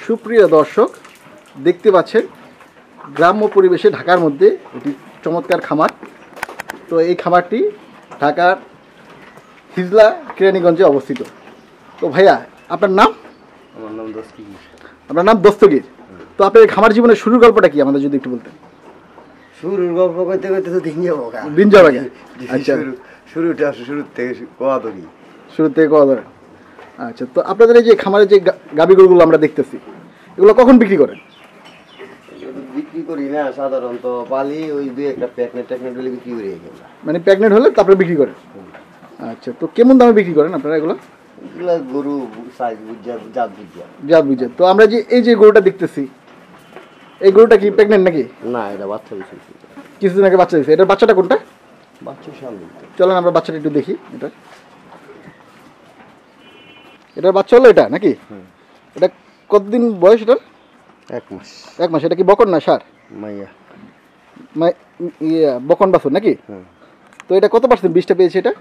সুপ্রিয় দর্শক, দেখতে পাচ্ছেন গ্রাম্য পরিবেশে ঢাকার মধ্যে এটি চমৎকার খামার। তো এই খামারটি ঢাকার হিজলা কেরানীগঞ্জে অবস্থিত। তো ভাইয়া, আপনার নাম? আমার নাম দস্তগীর। আপনার নাম দস্তগীর। তো আপনার খামার জীবনের শুরুর গল্পটা কি আমাদের যদি একটু বলতেন? শুরুর গল্প করতে করতে তো দিন যাবো। দিন যাবে। আচ্ছা, শুরুটা শুরুর থেকে কোয়া ধরি। শুরু থেকে কোয়া ধরে। আচ্ছা, তো আপনাদের এই যে খামারে যে গাভী গরুগুলো আমরা দেখতেছি, এগুলো কখন বিক্রি করেন? বিক্রি করি না, সাধারণত পালি ওই দুই একটা প্যাকেট হলে বিক্রি করি। মানে প্রেগনেন্ট হলে তারপরে বিক্রি করেন? আচ্ছা, তো কেমন দামে বিক্রি করেন আপনারা এগুলো? এগুলা গরু সাইজ বুঝা, জাত বুঝা। জাত বুঝে। তো আমরা যে এই যে গরুটা দেখতেছি, এই গরুটা কি প্রেগনেন্ট নাকি? না, এটা বাচ্চা দিচ্ছে। কিছুদিন আগে বাচ্চা দিয়েছে। এটার বাচ্চাটা কোনটা? বাচ্চার সামনে। চলেন আমরা বাচ্চাটা একটু দেখি। এটার বাচ্চা হলো এটা নাকি? এটা কতদিন বয়স এটার? 1 মাস। 1 মাস। এটা কি বকন না ষাঁড়? মাইয়া। বকন বাছুর নাকি? তো এটা কত পার্সেন্ট বীজটা পেয়েছে এটা?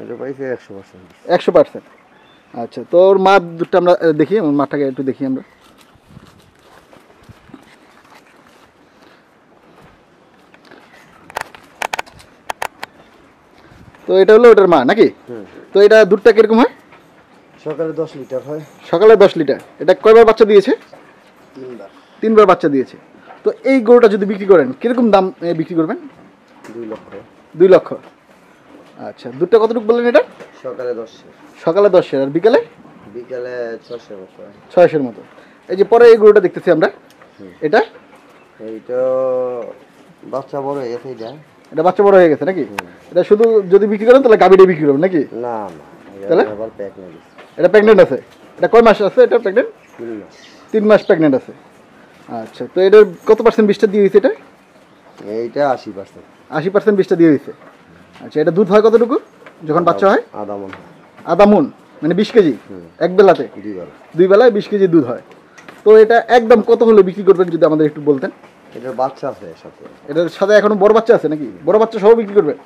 এটা পাইছে 100%। 100%। আচ্ছা, তো ওর মা দুধটা আমরা দেখি, আমার মাটাকে একটু দেখি আমরা। তো এটা হলো ওটার মা নাকি? তো এটা দুধটা কিরকম হয়? সকালে 10 লিটার হয়। সকালে 10 লিটার। এটা কয়বার বাচ্চা দিয়েছে? 3বার। 3বার বাচ্চা দিয়েছে। তো এই গরুটা যদি বিক্রি করেন, কিরকম দাম বিক্রি করবেন? 2 লক্ষ। 2 লক্ষ। আচ্ছা, দুধটা কতটুকু বললেন এটা? সকালে 10। সকালে 10, আর বিকালে? বিকালে 600 মতো। 600-এর মতো। এই যে পরে এই গরুটা দেখতেছি আমরা, এটা? এইটা বাচ্চা বড় হয়ে গেছে। এটা বাচ্চা বড় হয়ে গেছে নাকি? এটা শুধু যদি বিক্রি করেন তাহলে গাভীটা বিক্রি করবেন নাকি? না না, তাহলে আবার প্রেগন্যান্ট। এটা প্রেগনেন্ট আছে। এটা কয় মাস আছে এটা প্রেগনেন্ট? 3 মাস। 3 মাস প্রেগনেন্ট আছে। আচ্ছা, তো এটার কত পার্সেন্ট বীজটা দিয়ে দিয়েছে এটা? এইটা 80%। 80% বীজটা দিয়ে দিয়েছে। আচ্ছা, এটা দুধ হয় কতটুকু যখন বাচ্চা হয়? আধা মণ। আধা মণ, মানে 20 কেজি এক বেলাতে? 2 বেলায় 20 কেজি দুধ হয়। তো এটা একদম কত হলে বিক্রি করবেন যদি আমাদের একটু বলতেন? এটার বাচ্চা আছে সাথে। এটার সাথে এখনো বড় বাচ্চা আছে নাকি? বড় বাচ্চা সহ বিক্রি করবেন?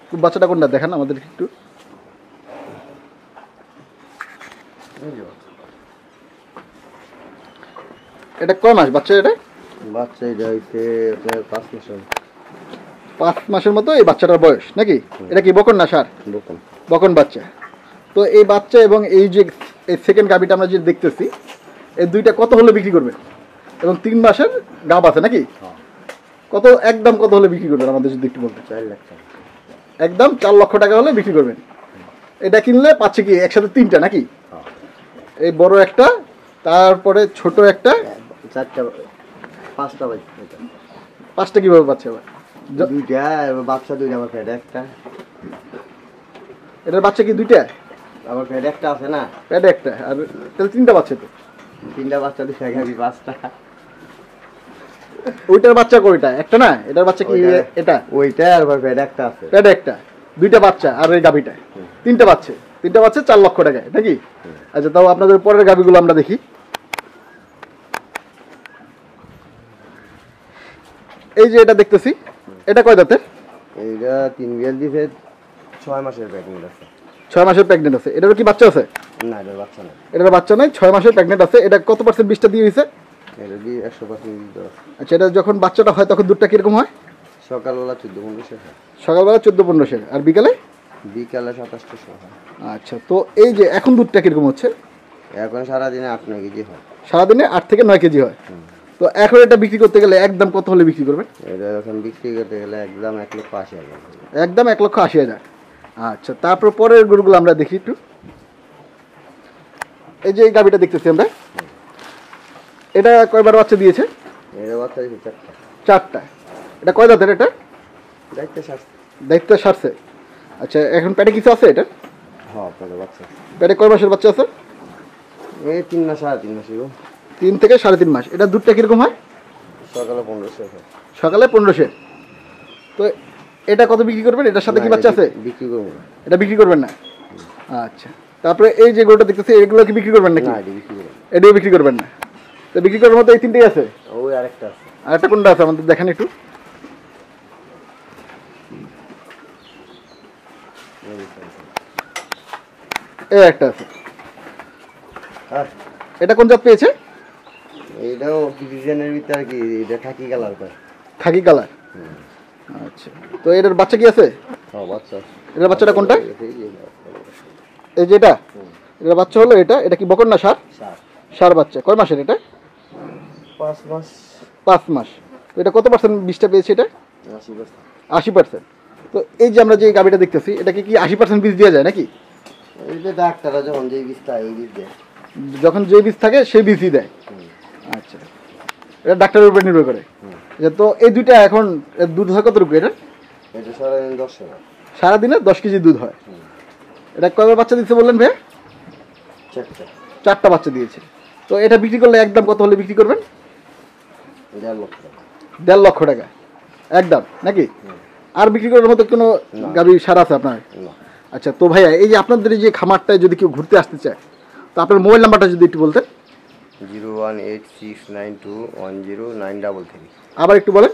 খুব বাচ্চাটা কোনটা দেখান আমাদের একটু। এটা কয় মাস বাচ্চা এটা? বাচ্চা এটা হইছে আপনার 5 মাস। 5 মাসের মতো এই বাচ্চাটার বয়স নাকি? এটা কি বকন না ষাঁড়? বকন। বকন বাচ্চা। তো এই বাচ্চা এবং এই যে এই সেকেন্ড গাভীটা আমরা যে দেখতেছি, এই দুইটা কত হলে বিক্রি করবেন? এবং 3 মাসের গাভ আছে নাকি? কত একদম কত হলে বিক্রি করবেন আমাদের যদি একটু বলতেন? 4 লাখ টাকা। একদম 4 লক্ষ টাকা হলে বিক্রি করবেন। এটা কিনলে পাচ্ছে কি একসাথে 3টা নাকি? এই বড় একটা, তারপরে ছোট একটা, 4টা 5টা বাচ্চা। 5টা কিভাবে পাচ্ছে আবার? 2টা বাচ্চা, 2টা আমার পেটে একটা। এটার বাচ্চা কি 2টা? আমার পেটে একটা আছে না? পেটে একটা, আর তাহলে 3টা বাচ্চা তো। 3টা বাচ্চা, 2টা গাভী, 5টা। ওইটার বাচ্চা কয়টা? একটা না? এটার বাচ্চা কি এটা? ওইটা আর আমার পেটে একটা আছে। পেটে একটা, 2টা বাচ্চা, আর এই গাভীটা 3টা বাচ্চা। 3টা বাচ্চা 4 লক্ষ টাকায় নাকি? আচ্ছা, তাও আপনাদের পরের গাভীগুলো আমরা দেখি। এই যে এটা দেখতেছি, এটা কয় দাঁতের? এইটা 3 বিয়াল দিছে, 6 মাসের প্রেগন্যান্ট আছে। 6 মাসের প্রেগনেন্ট আছে। এটারও কি বাচ্চা আছে? না, এটা বাচ্চা না। এটার বাচ্চা নাই, 6 মাসের প্রেগনেন্ট আছে। এটা কত পার্সেন্ট বীজটা দিয়ে হয়েছে? এটা দিয়ে 100% দিতে হবে। আচ্ছা, এটা যখন বাচ্চাটা হয় তখন দুধটা কিরকম হয়? সকালবেলা 14-15 হয়। সকালবেলা 14-15, আর বিকালে? বিকালে 2700 হয়। আচ্ছা, তো এই যে এখন দুধটা কিরকম হচ্ছে? এখন সারাদিনে 8-9 কেজি হয়। সারাদিনে 8 থেকে 9 কেজি হয়। তো এখন এটা বিক্রি করতে গেলে একদম কত হলে বিক্রি করবেন? এটা এখন বিক্রি করতে গেলে একদম 1,80,000। একদম 1,80,000। আচ্ছা, তারপর পরের গরুগুলো আমরা দেখি একটু। এই যে এই গাভীটা দেখতেছি আমরা, এটা কয়বার বাচ্চা দিয়েছে? এটা বাচ্চা দিয়েছে 4টা। 4টা। এটা কয় দাঁতের এটা? দেখতে শাস্তি। দায়িত্ব সারছে। আচ্ছা, এখন পেটে কিছু আছে এটা? হ্যাঁ, পেটে বাচ্চা। পেটে কয় মাসের বাচ্চা আছে? এই 3 মাস, 3.5 মাস। 3 থেকে 3.5 মাস। এটা দুধটা কিরকম হয়? সকালে 1500 হয়। সকালে 1500। তো এটা কত বিক্রি করবেন? এটার সাথে কি বাচ্চা আছে? বিক্রি করবো না। এটা বিক্রি করবেন না? আচ্ছা, তারপরে এই যে গরুটা দেখতেছি, এগুলো কি বিক্রি করবেন নাকি? না, এটা বিক্রি করবো না। এটাও বিক্রি করবেন না? তো বিক্রি করার মতো এই 3টেই আছে? ওই আরেকটা আছে। আরেকটা কোনটা আছে আমাদের দেখেন একটু। এই একটা আছে। হ্যাঁ। এটা কোন জাত পেয়েছে? এইটাও ডিজাইনের ভিতরে আর কি, এটা খাকি কালার করে। খাকি কালার। আচ্ছা, তো এটার বাচ্চা কি আছে? হ্যাঁ বাচ্চা। এটার বাচ্চাটা কোনটা? এই যে এই যে এটা, এটার বাচ্চা হলো এটা। এটা কি বকন না ষাঁড়? সার ষাঁড় বাচ্চা। কয় মাসের এটা? 5 মাস। 5 মাস। তো এটা কত পার্সেন্ট বীজটা পেয়েছে এটা? 80%। 80%। তো এই যে আমরা যে গাবিটা দেখতেছি, এটাকে কি 80% বীজ দেওয়া যায় নাকি? এই যে ডাক্তাররা যখন যে বীজটা এই বীজ দেয়। যখন যে বীজ থাকে সেই বীজই দেয়। আচ্ছা, এটা ডাক্তারের উপর নির্ভর করে। তো এই দুইটা এখন দুধ হয় কতটুকু এটা? এটা সারাদিন 10 টাকা। সারাদিনে 10 কেজি দুধ হয়। এটা কয়বার বাচ্চা দিচ্ছে বললেন ভাই? 4টা। 4টা বাচ্চা দিয়েছে। তো এটা বিক্রি করলে একদম কত হলে বিক্রি করবেন? 1.5 লক্ষ টাকা। 1.5 লক্ষ টাকা একদম নাকি? আর বিক্রি করার মতো কোনো গাভী সার আছে আপনার? না। আচ্ছা, তো ভাইয়া এই যে আপনাদের এই যে খামারটায় যদি কেউ ঘুরতে আসতে চায়, তো আপনার মোবাইল নাম্বারটা যদি একটু বলতেন। 01869210933। আবার একটু বলেন।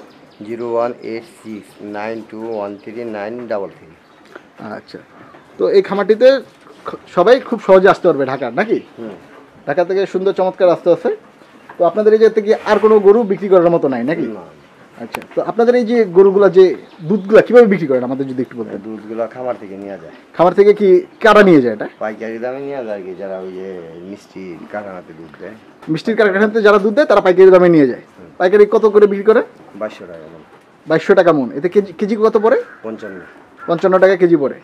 01869213933। আচ্ছা, তো এই খামারটিতে সবাই খুব সহজে আসতে পারবে ঢাকার নাকি? ঢাকা থেকে সুন্দর চমৎকার রাস্তা আছে। তো আপনাদের এই যে থেকে আর কোনো গরু বিক্রি করার মতো নাই নাকি? না। আচ্ছা, তো আপনাদের এই যে গরুগুলা যে দুধগুলা কিভাবে বিক্রি করেন আমাদের যদি একটু বলতেন। দুধগুলো খামার থেকে নিয়ে যায়। খামার থেকে কি কারা নিয়ে যায় এটা? পাইকারি দামে নিয়ে যায় আর কি, যারা ওই যে মিষ্টি কারখানাতে দুধ দেয়। মিষ্টির কারখানাতে যারা দুধ দেয় তারা পাইকারি দামে নিয়ে যায়। পাইকারি কত করে বিক্রি করে? 2200 টাকা মন। 2200 টাকা মন। এতে কেজি কেজি কত পড়ে? 55। 55 টাকা কেজি পড়ে।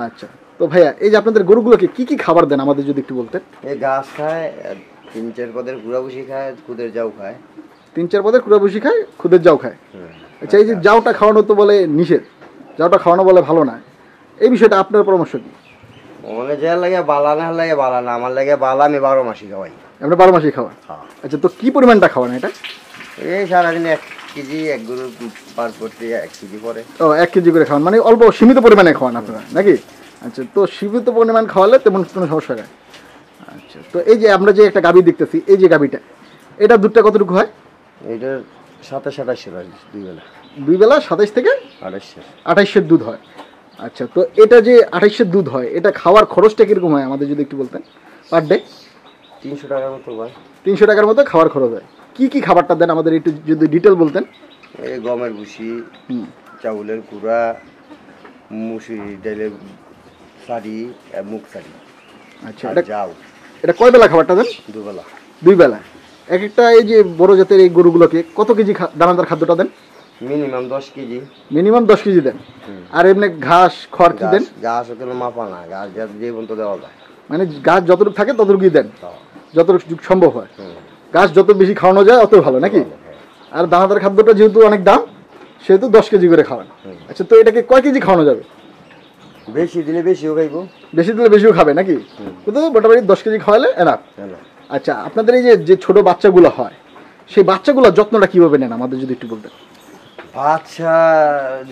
আচ্ছা, তো ভাইয়া এই যে আপনাদের গরুগুলোকে কি কি খাবার দেন আমাদের যদি একটু বলতেন। এই ঘাস খায়, 3-4 পদের গুঁড়া ভুসি খায়, খুদের যাও খায়। 3-4 পদের কুড়া ভুসি খায়, খুদের জাউ খায়। আচ্ছা, এই যে জাউটা খাওয়ানো তো বলে নিষেধ, জাউটা খাওয়ানো বলে ভালো না, এই বিষয়টা আপনার পরামর্শ কি? মানে যে লাগে বালা না লাগে বালা না, আমার লাগে বালা, আমি 12 মাসই খাওয়াই। আমরা 12 মাসই খাওয়ান? হ্যাঁ। আচ্ছা, তো কি পরিমাণটা খাওয়ান এটা? এই সারাদিন 1 কেজি, এক গরু পার করতে 1 কেজি পরে। ও, 1 কেজি করে খাওয়ান, মানে অল্প সীমিত পরিমাণে খাওয়ান আপনারা নাকি? আচ্ছা, তো সীমিত পরিমাণ খাওয়ালে তেমন কোনো সমস্যা নেই। আচ্ছা, তো এই যে আমরা যে একটা গাভী দেখতেছি, এই যে গাভীটা, এটা দুধটা কতটুকু হয়? এইটার 27-28 হয় 2 বেলা। 2 বেলা 27 থেকে 28 দুধ হয়। আচ্ছা, তো এটা যে 28 দুধ হয়, এটা খাওয়ার খরচটা কিরকম হয় আমাদের যদি একটু বলতেন পার ডে? 300 টাকার মতো হয়। 300 টাকার মতো খাওয়ার খরচ হয়। কি কি খাবারটা দেন আমাদের একটু যদি ডিটেল বলতেন। এই গমের ভুসি, চাউলের কুড়া, মুসুরি ডালের সারি, মুগ সারি। আচ্ছা, এটা যাও। এটা কয় বেলা খাবারটা দেন? 2 বেলা। 2 বেলা। এক একটা এই যে বড় জাতের এই গরুগুলোকে কত কেজি দানাদার খাদ্যটা দেন? Minimum 10 kg. মিনিমাম 10 কেজি দেন। আর এমনি ঘাস খড় কি দেন? ঘাস ওখানে মাপা না, ঘাস যে পর্যন্ত দেওয়া যায়। মানে ঘাস যতটুকু থাকে ততটুকুই দেন, যতটুকু সম্ভব হয়। হুম। ঘাস যত বেশি খাওয়ানো যায় অত ভালো নাকি? আর দানাদার খাদ্যটা যেহেতু অনেক দাম, সেহেতু 10 কেজি করে খাওয়ান। আচ্ছা, তো এটাকে কয় কেজি খাওয়ানো যাবে? বেশি দিলে বেশিও খাইবো, বেশি দিলে বেশিও খাবে নাকি? কিন্তু মোটামুটি 10 কেজি খাওয়ালে এনাফ। আচ্ছা, আপনাদের এই যে ছোট বাচ্চাগুলো হয়, সেই বাচ্চাগুলোর যত্নটা কিভাবে নেন আমাদের যদি একটু বলতেন। বাচ্চা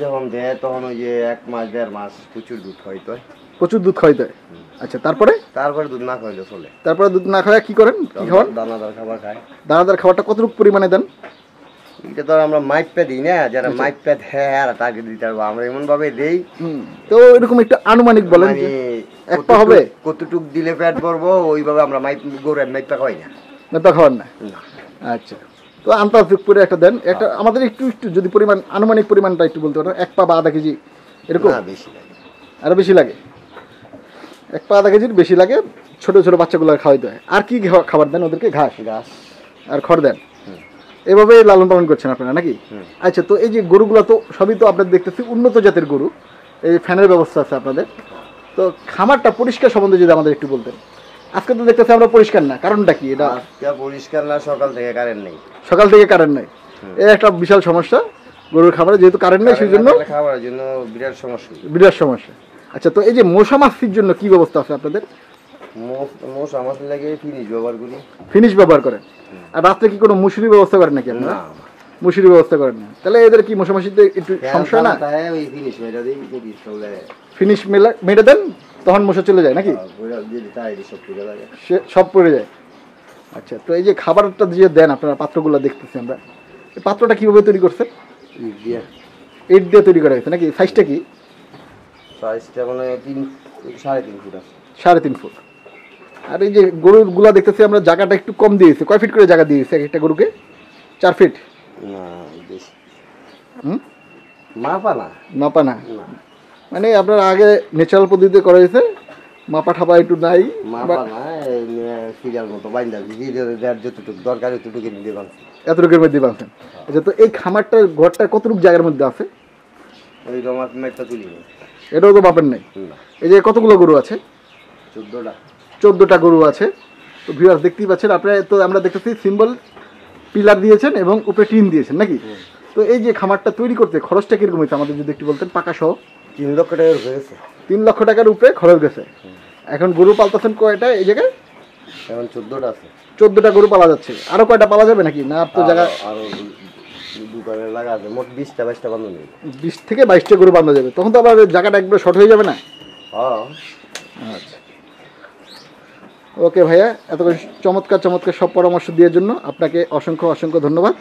যখন দেয় তখন ওই যে 1 মাস 1.5 মাস প্রচুর দুধ খাইতে হয়। প্রচুর দুধ খাওয়াইতে হয়। আচ্ছা, তারপরে দুধ না খাইলে চলে। তারপরে দুধ না খাওয়া কি করেন, কি খাওয়ান? দানাদার খাবার খায়। দানাদার খাবারটা কতটুকু পরিমাণে দেন? এটা তো আমরা মাইপে দিই না, যারা মাইপে দেয় আর তাকে দিতে পারবো, আমরা এমন ভাবে দেই। তো এরকম একটু আনুমানিক বলেন, মানে এক পা হবে? কতটুক দিলে পেট ভরবো ওইভাবে আমরা গরু মাইপা খাওয়াই না। নেতা খাওয়ান না? আচ্ছা, তো আন্তাজিক করে একটা দেন। একটা আমাদের একটু একটু যদি পরিমাণ আনুমানিক পরিমাণটা একটু বলতে পারেন, 1 পা বা আধা কেজি এরকম? না, বেশি লাগে। আরো বেশি লাগে? 1 পা আধা কেজির বেশি লাগে। ছোট ছোট বাচ্চাগুলো খাওয়াইতে হয়। আর কি খাবার দেন ওদেরকে? ঘাস আর খড় দেন। এভাবে লালন পালন করছেন আপনারা নাকি? আচ্ছা, তো এই যে গরুগুলো তো সবই তো আপনাদের দেখতেছি উন্নত জাতের গরু, এই ফ্যানের ব্যবস্থা আছে আপনাদের। তো খামারটা পরিষ্কার সম্বন্ধে যদি আমাদের একটু বলতেন। আজকে তো দেখতেছি আমরা পরিষ্কার না, কারণটা কি? এটা পরিষ্কার না, সকাল থেকে কারেন্ট নেই। সকাল থেকে কারেন্ট নেই, এই একটা বিশাল সমস্যা গরুর খাবারে, যেহেতু কারেন্ট নেই সেই জন্য খাবারের জন্য বিরাট সমস্যা, বিরাট সমস্যা। আচ্ছা, তো এই যে মশা মাছির জন্য কি ব্যবস্থা আছে আপনাদের? মশা মাছি লাগে ফিনিশ ব্যবহার করি। ফিনিশ ব্যবহার করেন? আর রাত্রে কি কোনো মুসুরি ব্যবস্থা করেন নাকি আপনারা? মুসুরি ব্যবস্থা করেন না, তাহলে এদের কি মশা মাছিতে একটু সমস্যা না? ফিনিশ মেরে দেন, তখন মশা চলে যায় নাকি? সব পড়ে যায়। আচ্ছা, তো এই যে খাবারটা যে দেন আপনারা, পাত্রগুলো দেখতেছি আমরা, এই পাত্রটা কিভাবে তৈরি করছেন? ইট দিয়ে তৈরি করা হয়েছে নাকি? সাইজটা কি? সাইজটা মানে 3.5 ফুট আছে। 3.5 ফুট। আর এই যে গরুগুলা দেখতেছি আমরা জায়গাটা একটু কম দিয়েছি, কয় ফিট করে জায়গা দিয়েছি একটা গরুকে? 4 ফিট? না বেশি হুম, মাপা না। মাপা না, না মানে আপনার আগে ন্যাচারাল পদ্ধতিতে করা হয়েছে, মাপা ঠাপা একটু নাই। মাপা না, সিরিয়াল মতো বাইন্দা যার যতটুকু দরকার ততটুকু নিতে পারছি। এতটুকুর মধ্যে বাঁধছেন। আচ্ছা, তো এই খামারটার ঘরটা কতটুকু জায়গার মধ্যে আছে? ওই রমাত মেটটা তুলি না। এটাও তো মাপেন নাই। না এই যে কতগুলো গরু আছে? 14টা। 14টা গরু আছে। তো ভিউয়ার্স দেখতেই পাচ্ছেন আপনারা, তো আমরা দেখতেছি সিম্বল পিলার দিয়েছেন এবং উপরে টিন দিয়েছেন নাকি? তো এই যে খামারটা তৈরি করতে খরচটা কিরকম হয়েছে আমাদের যদি একটু বলতেন, পাকা সহ? 3 লক্ষ টাকার হয়ে গেছে। 3 লক্ষ টাকার উপরে খরচ গেছে। এখন গরু পালতেছেন কয়টা এই জায়গায়? এখন 14টা আছে। 14টা গরু পালা যাচ্ছে, আরো কয়টা পালা যাবে নাকি? না আর তো জায়গা আরো দোকানে লাগা আছে, মোট 20টা 22টা বান্ধব নেই। 20 থেকে 22টা গরু বাঁধা যাবে, তখন তো আবার জায়গাটা একবার শর্ট হয়ে যাবে না? হ্যাঁ আচ্ছা, ওকে ভাইয়া, এত চমৎকার চমৎকার সব পরামর্শ দেওয়ার জন্য আপনাকে অসংখ্য অসংখ্য ধন্যবাদ।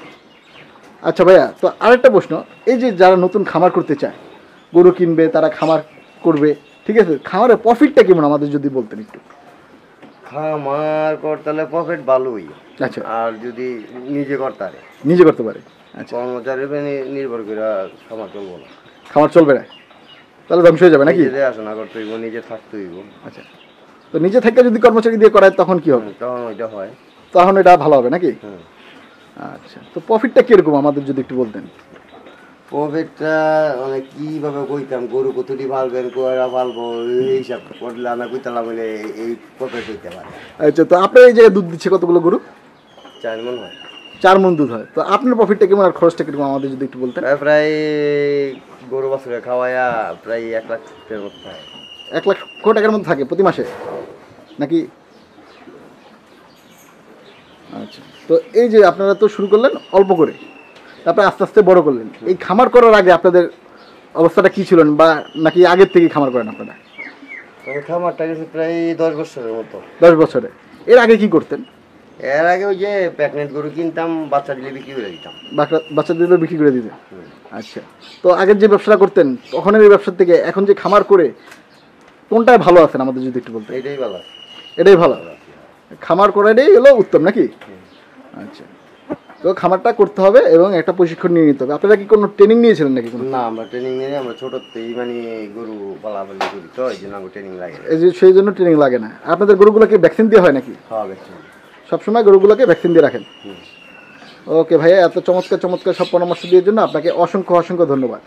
আচ্ছা ভাইয়া, তো আরেকটা প্রশ্ন, এই যে যারা নতুন খামার করতে চায়, গরু কিনবে, তারা খামার করবে, ঠিক আছে, খামারের প্রফিটটা কেমন আমাদের যদি বলতেন একটু? খামার করতে হলে প্রফিট ভালোই। আচ্ছা, আর যদি নিজে করতে পারে, নিজে করতে পারে। আচ্ছা, কর্মচারীর উপরে নির্ভর করে খামার চলবো না। খামার চলবে না, তাহলে ধ্বংস হয়ে যাবে নাকি? নিজে দেখাশোনা করতে হইব, নিজে থাকতে হইব। আচ্ছা, তো নিজে থেকে যদি কর্মচারী দিয়ে করায় তখন কি হবে? তখন ওইটা হয়। তখন এটা ভালো হবে নাকি? হুম। আচ্ছা, তো প্রফিটটা কিরকম আমাদের যদি একটু বলতেন? প্রফিটটা মানে কিভাবে কইতাম, গরু কতটি পালবেন, কয়রা পালবো, এই হিসাব করলে আমরা কইতালা বলে এই প্রফিট হইতে পারে। আচ্ছা, তো আপনার এই জায়গায় দুধ দিচ্ছে কতগুলো গরু? 4 মণ হয়। 4 মণ দুধ হয়। তো আপনার প্রফিটটা কেমন আর খরচটা কিরকম আমাদের যদি একটু বলতেন? প্রায় গরু বাছুরে খাওয়াইয়া প্রায় 1 লাখের মতো হয়। 1 লক্ষ টাকার মধ্যে থাকে প্রতি মাসে নাকি? আচ্ছা, তো এই যে আপনারা তো শুরু করলেন অল্প করে, তারপরে আস্তে আস্তে বড় করলেন, এই খামার করার আগে আপনাদের অবস্থাটা কি ছিলেন, বা নাকি আগের থেকেই খামার করেন আপনারা? তবে খামারটা গেছে প্রায় 10 বছরের মতো। 10 বছরে। এর আগে কি করতেন? এর আগে ওই যে প্রেগনেন্ট গরু কিনতাম, বাচ্চা দিলে বিক্রি করে দিতাম। বাচ্চাদের বিক্রি করে দিতেন? আচ্ছা, তো আগের যে ব্যবসাটা করতেন তখনের এই ব্যবসার থেকে এখন যে খামার করে কোনটায় ভালো আছেন আমাদের যদি একটু বলতেন? এইটাই ভালো। এটাই ভালো, খামার করাটাই হলো উত্তম নাকি? আচ্ছা, তো খামারটা করতে হবে এবং একটা প্রশিক্ষণ নিয়ে নিতে হবে। আপনারা কি কোনো ট্রেনিং নিয়েছিলেন নাকি? না, আমরা ট্রেনিং নিয়ে আমরা ছোটতেই মানে গরু পালাপালি করি, তো এই জন্য ট্রেনিং লাগে। এই যে সেই জন্য ট্রেনিং লাগে না। আপনাদের গরুগুলোকে ভ্যাকসিন দেওয়া হয় নাকি? হ্যাঁ ভ্যাকসিন সবসময় গরুগুলোকে ভ্যাকসিন দিয়ে রাখেন? ওকে ভাইয়া, এত চমৎকার চমৎকার সব পরামর্শ দেওয়ার জন্য আপনাকে অসংখ্য অসংখ্য ধন্যবাদ।